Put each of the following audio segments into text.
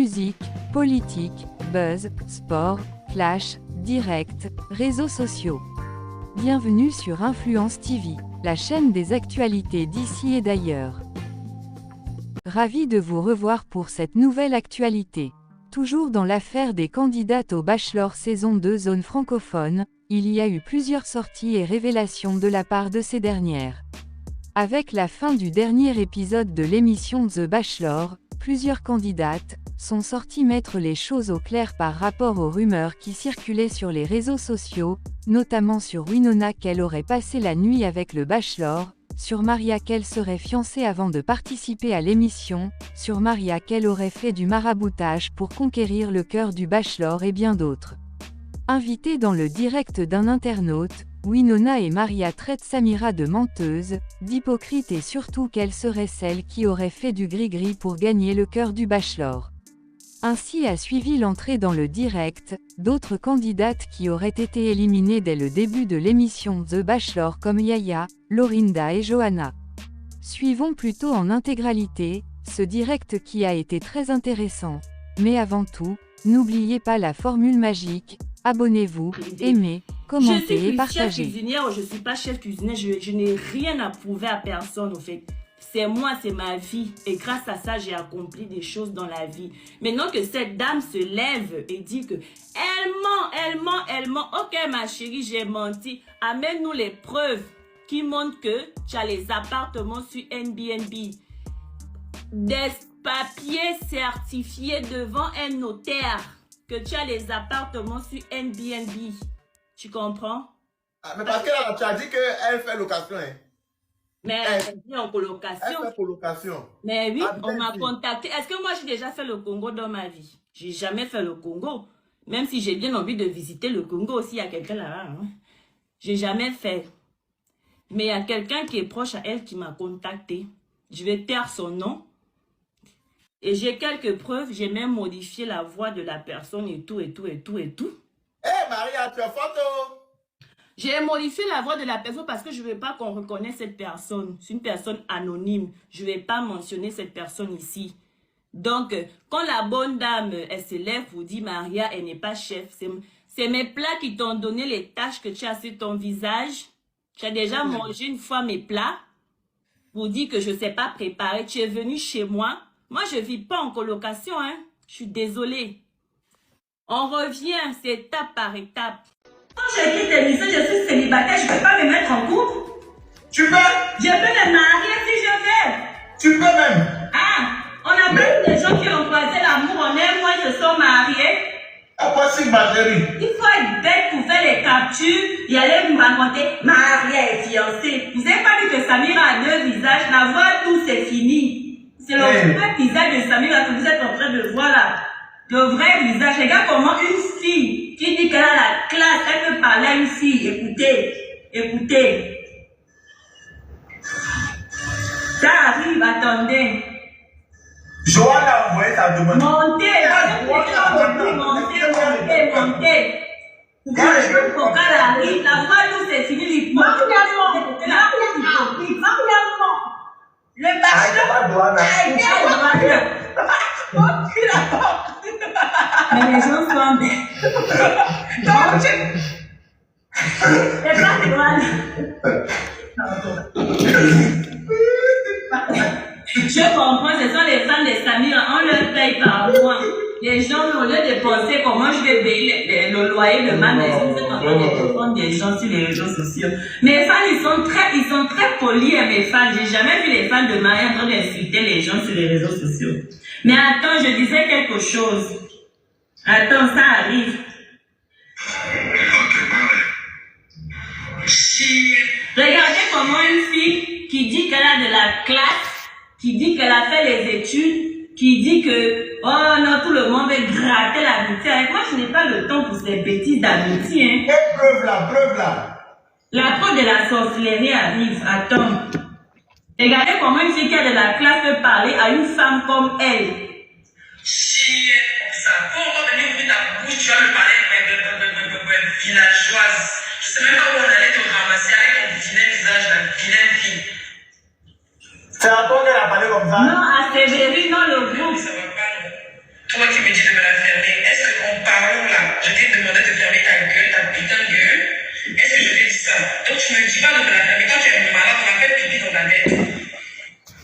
musique, politique, buzz, sport, flash, direct, réseaux sociaux. Bienvenue sur Influence TV, la chaîne des actualités d'ici et d'ailleurs. Ravi de vous revoir pour cette nouvelle actualité. Toujours dans l'affaire des candidates au Bachelor saison 2 zone francophone, il y a eu plusieurs sorties et révélations de la part de ces dernières. Avec la fin du dernier épisode de l'émission The Bachelor, plusieurs candidates sont sorties mettre les choses au clair par rapport aux rumeurs qui circulaient sur les réseaux sociaux, notamment sur Winona qu'elle aurait passé la nuit avec le Bachelor, sur Maria qu'elle serait fiancée avant de participer à l'émission, sur Maria qu'elle aurait fait du maraboutage pour conquérir le cœur du Bachelor et bien d'autres. Invitée dans le direct d'un internaute, Winona et Maria traitent Samira de menteuse, d'hypocrite et surtout qu'elle serait celle qui aurait fait du gris-gris pour gagner le cœur du Bachelor. Ainsi a suivi l'entrée dans le direct, d'autres candidates qui auraient été éliminées dès le début de l'émission The Bachelor comme Yaya, Lorinda et Johanna. Suivons plutôt en intégralité, ce direct qui a été très intéressant. Mais avant tout, n'oubliez pas la formule magique, abonnez-vous, aimez, commentez et partagez. Je suis chef cuisinière ou je ne suis pas chef cuisinière, je n'ai rien à prouver à personne au fait. C'est moi, c'est ma vie. Et grâce à ça, j'ai accompli des choses dans la vie. Maintenant que cette dame se lève et dit que elle ment. Ok, ma chérie, j'ai menti. Amène-nous les preuves qui montrent que tu as les appartements sur Airbnb. Des papiers certifiés devant un notaire que tu as les appartements sur Airbnb. Tu comprends? Ah, mais parce que là, tu as dit qu'elle fait location. Hein? Mais elle vit en colocation. Elle fait colocation. Mais oui, on m'a contacté. Est-ce que moi j'ai déjà fait le Congo dans ma vie? J'ai jamais fait le Congo. Même si j'ai bien envie de visiter le Congo aussi, il y a quelqu'un là-bas. Hein? J'ai jamais fait. Mais il y a quelqu'un qui est proche à elle qui m'a contacté. Je vais taire son nom. Et j'ai quelques preuves. J'ai même modifié la voix de la personne et tout. Hé Maria, tu es photo. J'ai modifié la voix de la personne parce que je ne veux pas qu'on reconnaisse cette personne. C'est une personne anonyme. Je ne vais pas mentionner cette personne ici. Donc, quand la bonne dame, elle se lève pour dire Maria, elle n'est pas chef. C'est mes plats qui t'ont donné les taches que tu as sur ton visage. Tu as déjà mangé une fois mes plats pour dire que je ne sais pas préparer. Tu es venu chez moi. Moi, je ne vis pas en colocation. Hein. Je suis désolée. On revient, c'est étape par étape. Quand j'ai quitté l'émission, je suis célibataire, je ne peux pas me mettre en couple. Tu peux? Je peux me marier si je veux. Tu peux même? Ah, on a même des gens qui ont croisé l'amour en un mois, ils se sont mariés. Impossible, ma chérie. Il faut être bête pour faire les captures et aller me raconter Maria est fiancée. Vous n'avez pas vu que Samira a deux visages, la voix tout c'est fini. C'est le vrai visage de Samira que vous êtes en train de voir là. Le vrai visage. Regarde comment une fille qui dit qu'elle a la classe, elle peut parler à une fille. Écoutez. Ça arrive, attendez. Joanne a envoyé ta demande. Montez. Quand elle arrive, la voix nous c'est fini. Le bachelor. Mais les gens sont bêtes. C'est pas droit. Je comprends, ce sont les fans de Samira, on leur paye par mois. Les gens, au lieu de penser comment je vais payer le loyer de ma maison, c'est en train de défendre des gens sur les réseaux sociaux. Mes fans, ils sont très polis à mes fans. J'ai jamais vu les fans de Maria en train d'insulter les gens sur les réseaux sociaux. Mais attends, je disais quelque chose. Attends, ça arrive. Regardez comment une fille qui dit qu'elle a de la classe, qui dit qu'elle a fait les études, qui dit que, oh non, tout le monde veut gratter l'amitié avec moi, je n'ai pas le temps pour ces bêtises d'amitié. Hein. Et preuve là. La preuve de la sorcellerie arrive, attends. Regardez comment une fille qui a de la classe peut parler à une femme comme elle. Si comme ça, pour venir ouvrir ta bouche, tu vas me parler de villageoise. Je ne sais même pas où on allait te ramasser avec ton vilain visage, la vilaine fille. C'est à toi qu'elle a parlé comme ça? Non, à Séverine, non, le groupe. Ça va pas, non. Toi qui me dis de me la fermer. Est-ce qu'en parlant là, je t'ai demandé de fermer ta gueule, ta putain de gueule? Est-ce que je t'ai dit ça? Donc tu me dis pas de me la fermer. Quand tu es malade, on m'appelle pipi dans la tête.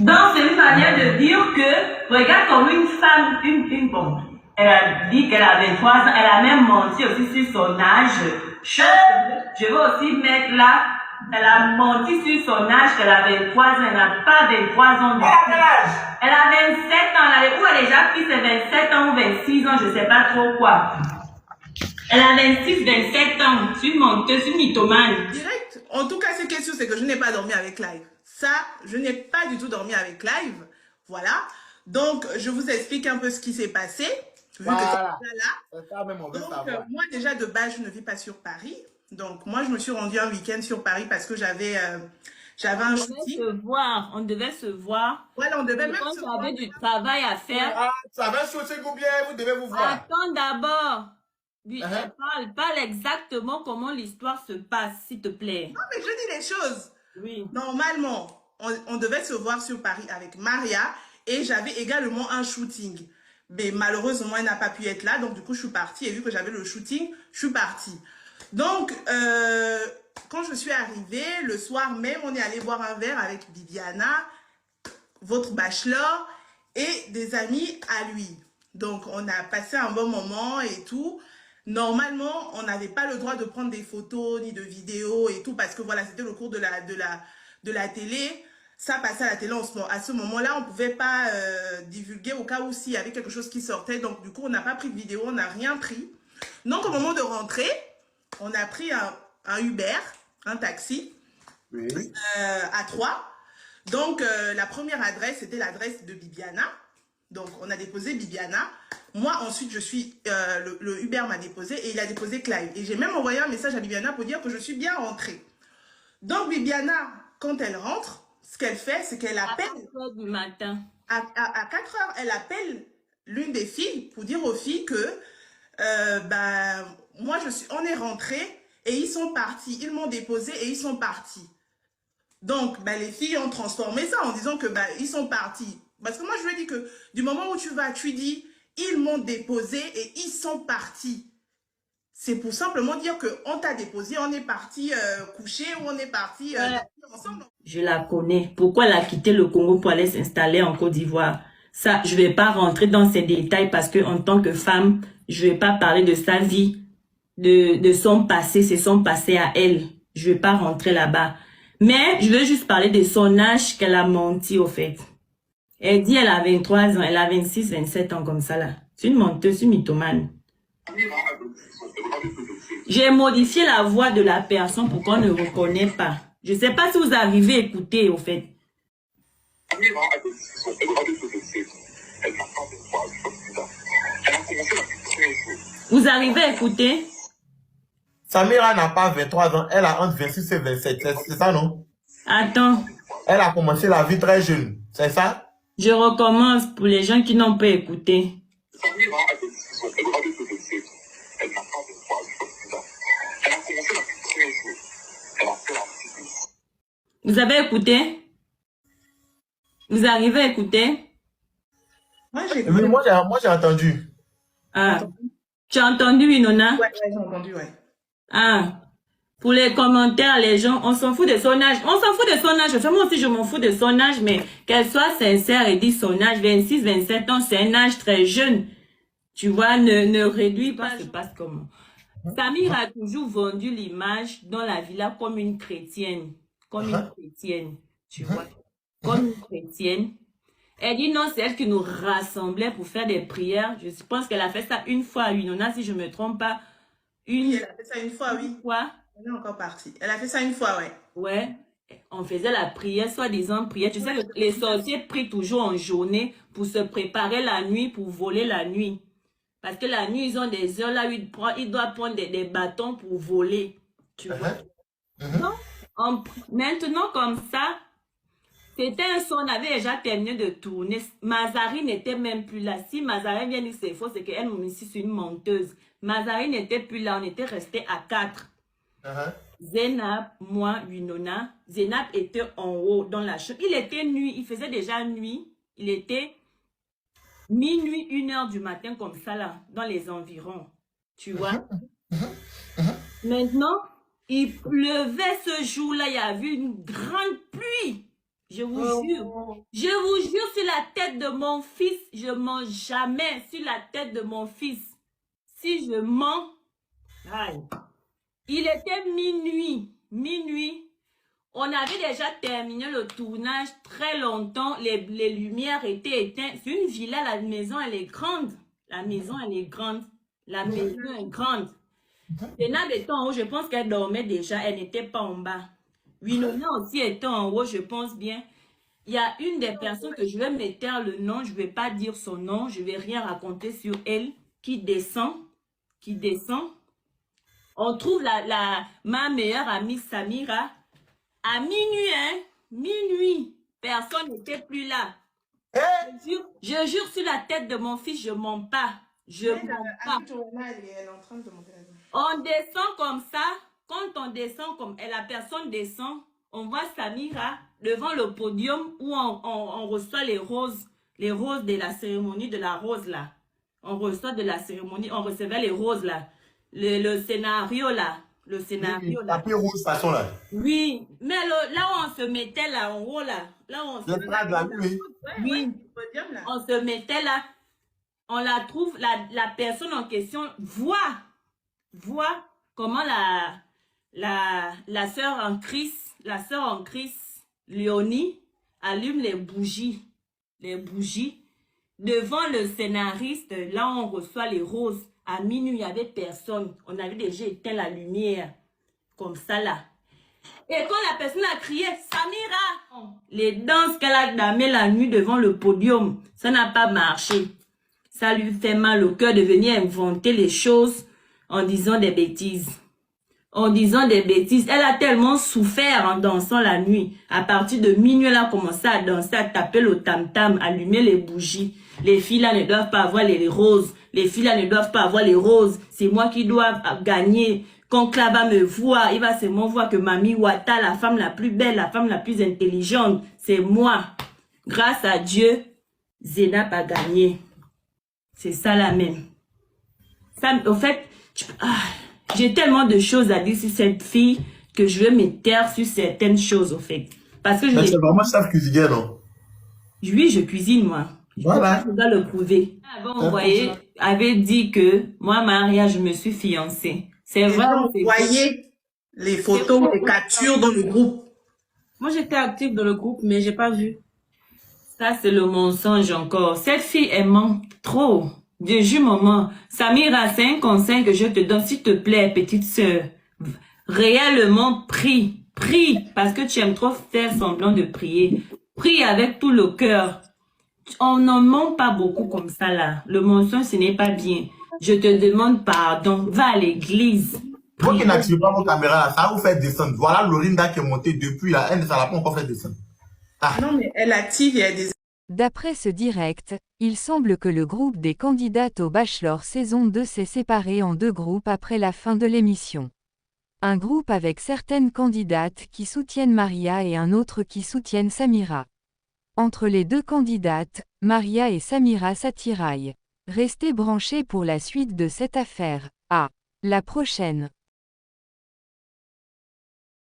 Donc c'est une manière de dire que, regarde comme une femme, bon, elle a dit qu'elle avait 3 ans, elle a même menti aussi sur son âge. Je veux aussi mettre là, elle a menti sur son âge qu'elle avait 3 ans, elle n'a pas 23 ans. Elle a 27 ans, où elle a déjà pris ses 27 ans ou 26 ans, je sais pas trop quoi. Elle a 26, 27 ans, c'est une menteuse, une mythomane. Direct. En tout cas, ce qui est sûr, c'est que je n'ai pas dormi avec Live. Ça, je n'ai pas du tout dormi avec Live. Voilà. Donc, je vous explique un peu ce qui s'est passé. Vu que c'est là. Donc, moi, déjà, de base, je ne vis pas sur Paris. Donc, moi, je me suis rendue un week-end sur Paris parce que j'avais un shooting. On devait se voir. Voilà, on devait même quand se tu voir. avais du travail à faire. Ah, ça va shooting ou bien vous devez vous voir. Attends d'abord. Parle exactement comment l'histoire se passe, s'il te plaît. Non, mais je dis les choses. Oui. Normalement, on devait se voir sur Paris avec Maria et j'avais également un shooting. Mais malheureusement, elle n'a pas pu être là. Donc, du coup, je suis partie. Et vu que j'avais le shooting, je suis partie. Donc, quand je suis arrivée, le soir même, on est allé boire un verre avec Bibiana, votre bachelor, et des amis à lui. Donc, on a passé un bon moment et tout. Normalement, on n'avait pas le droit de prendre des photos ni de vidéos et tout parce que voilà, c'était le cours de la télé. Ça passait à la télé à ce moment-là, on ne pouvait pas divulguer au cas où s'il y avait quelque chose qui sortait. Donc, du coup, on n'a pas pris de vidéo, on n'a rien pris. Donc, au moment de rentrer, on a pris un Uber, un taxi, à 3. Donc, la première adresse, c'était l'adresse de Bibiana. Donc, on a déposé Bibiana. Moi, ensuite, le Uber m'a déposé et il a déposé Clive. Et j'ai même envoyé un message à Bibiana pour dire que je suis bien rentrée. Donc, Bibiana, quand elle rentre, ce qu'elle fait, c'est qu'elle appelle... À 4 heures du matin. À 4 heures, elle appelle l'une des filles pour dire aux filles que, on est rentrés et ils sont partis. Ils m'ont déposé et ils sont partis. Donc, les filles ont transformé ça en disant que, ils sont partis. Parce que moi, je lui ai dit que du moment où tu vas, tu dis, ils m'ont déposé et ils sont partis. C'est pour simplement dire qu'on t'a déposé, on est parti coucher ou on est parti ensemble. Je la connais. Pourquoi elle a quitté le Congo pour aller s'installer en Côte d'Ivoire? Ça, je ne vais pas rentrer dans ces détails parce que en tant que femme, je ne vais pas parler de sa vie, de son passé, c'est son passé à elle. Je ne vais pas rentrer là-bas. Mais je veux juste parler de son âge qu'elle a menti au fait. Elle dit elle a 23 ans, elle a 26, 27 ans comme ça là. C'est une menteuse, une mythomane. J'ai modifié la voix de la personne pour qu'on ne reconnaît pas. Je ne sais pas si vous arrivez à écouter au fait. Vous arrivez à écouter? Samira n'a pas 23 ans, elle a entre 26 et 27, c'est ça non? Attends. Elle a commencé la vie très jeune, c'est ça? Je recommence pour les gens qui n'ont pas écouté. Vous avez écouté? Vous arrivez à écouter? Moi, j'ai j'ai entendu. Ah. Tu as entendu, Winona? Ouais, j'ai entendu, ouais. Ah. Pour les commentaires, les gens, on s'en fout de son âge. On s'en fout de son âge. Moi aussi, je m'en fous de son âge, mais qu'elle soit sincère et dit son âge, 26, 27 ans, c'est un âge très jeune. Tu vois, ne réduis pas. Ça se passe comment? Samir a toujours vendu l'image dans la villa comme une chrétienne. Comme une chrétienne, tu vois. Comme une chrétienne. Elle dit non, c'est elle qui nous rassemblait pour faire des prières. Je pense qu'elle a fait ça une fois à Winona, si je ne me trompe pas. Oui, elle a fait ça une fois, oui. Fois. Elle est encore partie. Elle a fait ça une fois, ouais. Ouais. On faisait la prière, soi-disant prière. Tu sais que les sorciers prient toujours en journée pour se préparer la nuit, pour voler la nuit. Parce que la nuit, ils ont des heures là où ils doivent prendre des bâtons pour voler. Tu vois? Donc, maintenant, comme ça, c'était un son, on avait déjà terminé de tourner. Mazari n'était même plus là. Si Mazari vient dire c'est faux, c'est qu'elle me dit c'est une menteuse. Mazari n'était plus là, on était restés à 4. Zénab, moi, Winona. Zénab était en haut dans la chambre. Il était nuit, il faisait déjà nuit. Il était Minuit, 1h du matin comme ça là, dans les environs. Tu vois? Maintenant, il pleuvait ce jour-là, il y avait une grande pluie. Je vous jure. Je vous jure sur la tête de mon fils, je mens jamais sur la tête de mon fils. Si je mens, aïe. Il était minuit. Minuit. On avait déjà terminé le tournage très longtemps. Les lumières étaient éteintes. C'est une villa, la maison, elle est grande. La maison, elle est grande. La maison est grande. Sénat était en haut, je pense qu'elle dormait déjà. Elle n'était pas en bas. Winona aussi était en haut, je pense bien. Il y a une des personnes que je vais me taire le nom. Je ne vais pas dire son nom. Je ne vais rien raconter sur elle. Qui descend. Qui descend. On trouve ma meilleure amie Samira. À minuit, hein, minuit, personne n'était plus là. Je jure sur la tête de mon fils, je mens pas. Je mens pas. Elle est en train de monter. On descend comme ça. Quand on descend comme la personne descend, on voit Samira devant le podium où on reçoit les roses de la cérémonie de la rose là. On reçoit de la cérémonie, on recevait les roses là. Le scénario là. Le scénario là. Tapis rouge façon là. Oui, mais là où on se mettait là en haut là. Là où on se mettait là, oui. Oui, on se mettait là. On la trouve, la personne en question voit comment la sœur en Christ, Léonie, allume les bougies. Devant le scénariste, là où on reçoit les roses. À minuit, il n'y avait personne. On avait déjà éteint la lumière. Comme ça, là. Et quand la personne a crié, Samira, les danses qu'elle a damées la nuit devant le podium, ça n'a pas marché. Ça lui fait mal au cœur de venir inventer les choses en disant des bêtises. Elle a tellement souffert en dansant la nuit. À partir de minuit, elle a commencé à danser, à taper le tam-tam, allumer les bougies. Les filles là ne doivent pas avoir les roses. Les filles là ne doivent pas avoir les roses. C'est moi qui dois gagner. Quand Clava me voit, il va seulement voir que Mami Wata, la femme la plus belle, la femme la plus intelligente, c'est moi. Grâce à Dieu, Zénab a gagné. C'est ça la même. Ça, au fait, j'ai tellement de choses à dire sur cette fille que je vais me taire sur certaines choses, au fait. Parce que c'est vraiment ça cuisiner, non? Oui, je cuisine, moi. Voilà. Je dois le prouver. Avant, vous voyez, avait dit que moi, Maria, je me suis fiancée. C'est vrai. Vous voyez les photos, les captures dans le groupe. Moi, j'étais active dans le groupe, mais j'ai pas vu. Ça, c'est le mensonge encore. Cette fille, elle ment trop. Dieu, jure, maman. Samira, c'est un conseil que je te donne. S'il te plaît, petite sœur. Réellement, prie. Prie. Parce que tu aimes trop faire semblant de prier. Prie avec tout le cœur. On n'en ment pas beaucoup comme ça, là. Le mensonge, ce n'est pas bien. Je te demande pardon. Va à l'église. Moi qui n'active pas mon caméra, là, ça va vous faire descendre. Voilà Lorinda qui est montée depuis, là. Elle ne l'a pas encore fait descendre. Ah. Non, mais elle active et elle des... D'après ce direct, il semble que le groupe des candidates au Bachelor saison 2 s'est séparé en deux groupes après la fin de l'émission. Un groupe avec certaines candidates qui soutiennent Maria et un autre qui soutiennent Samira. Entre les deux candidates, Maria et Samira s'attiraillent. Restez branchés pour la suite de cette affaire. À la prochaine.